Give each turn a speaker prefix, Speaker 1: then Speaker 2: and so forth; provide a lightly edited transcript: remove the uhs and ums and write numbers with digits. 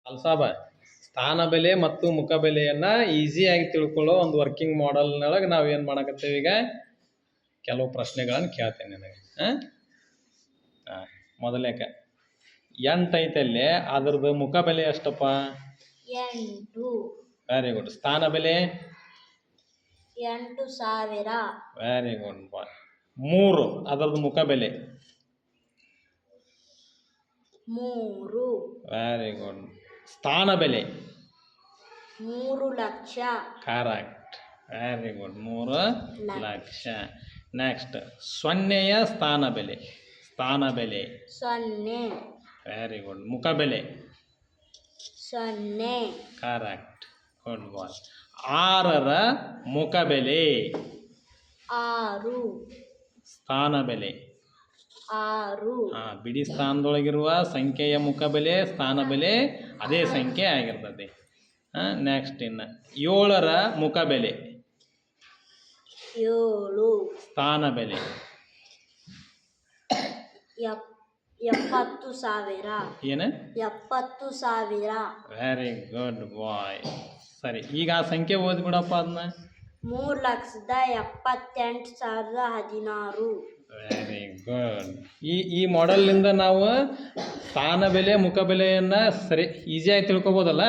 Speaker 1: ಅಲ್ಸಾಬ ಸ್ಥಾನ ಬೆಲೆ ಮತ್ತು ಮುಖ ಬೆಲೆಯನ್ನು ಈಸಿಯಾಗಿ ತಿಳ್ಕೊಳ್ಳೋ ಒಂದು ವರ್ಕಿಂಗ್ ಮಾಡೆಲ್ನೊಳಗೆ ನಾವು ಏನು ಮಾಡಕತ್ತೇವೆ ಈಗ ಕೆಲವು ಪ್ರಶ್ನೆಗಳನ್ನು ಕೇಳ್ತೇನೆ ನನಗೆ. ಮೊದಲನೇಕ 8 ಐತಲ್ಲಿ ಅದ್ರದ್ದು ಮುಖ ಬೆಲೆ ಎಷ್ಟಪ್ಪ?
Speaker 2: 8.
Speaker 1: Very good. ಸ್ಥಾನ ಬೆಲೆ
Speaker 2: 8,000.
Speaker 1: ವೆರಿ ಗುಡ್ ಬಾಯ್. 3 ಅದರದ್ದು ಮುಖ ಬೆಲೆ
Speaker 2: 3.
Speaker 1: Very good. ಸ್ಥಾನ ಬೆಲೆ
Speaker 2: 3 lakh.
Speaker 1: Correct. Very good. 3 lakh. Next ಸೊನ್ನೆಯ ಸ್ಥಾನ ಬೆಲೆ
Speaker 2: 0.
Speaker 1: Very good. ಮುಖ ಬೆಲೆ
Speaker 2: 0.
Speaker 1: ಕರೆಕ್ಟ್. ಗುಡ್ ಬಾಯ್. 6ರ ಮುಖ ಬೆಲೆ
Speaker 2: 6.
Speaker 1: ಸ್ಥಾನ ಬೆಲೆ
Speaker 2: 6.
Speaker 1: ಬಿಡಿ ಸ್ಥಾನದೊಳಗಿರುವ ಸಂಖ್ಯೆಯ ಮುಖ ಬೆಲೆ ಸ್ಥಾನ ಬೆಲೆ ಅದೇ ಸಂಖ್ಯೆ ಆಗಿರ್ತದೆ. ನೆಕ್ಸ್ಟ್ ಇನ್ನು 7ರ ಮುಖ ಬೆಲೆ
Speaker 2: 7.
Speaker 1: ಸ್ಥಾನ ಬೆಲೆ
Speaker 2: 70,000.
Speaker 1: ಏನು?
Speaker 2: 70,000.
Speaker 1: ವೆರಿ ಗುಡ್ ಬಾಯ್. ಸರಿ, ಈಗ ಆ ಸಂಖ್ಯೆ ಓದ್ಬಿಡಪ್ಪ ಅದನ್ನ.
Speaker 2: 3,78,16.
Speaker 1: Very good. ಈ ಮಾಡೆಲ್ನಿಂದ ನಾವು ಸ್ಥಾನ ಬೆಲೆ ಮುಖ ಬೆಲೆಯನ್ನು ಸರಿ ಈಸಿಯಾಗಿ ತಿಳ್ಕೊಬೋದಲ್ಲ.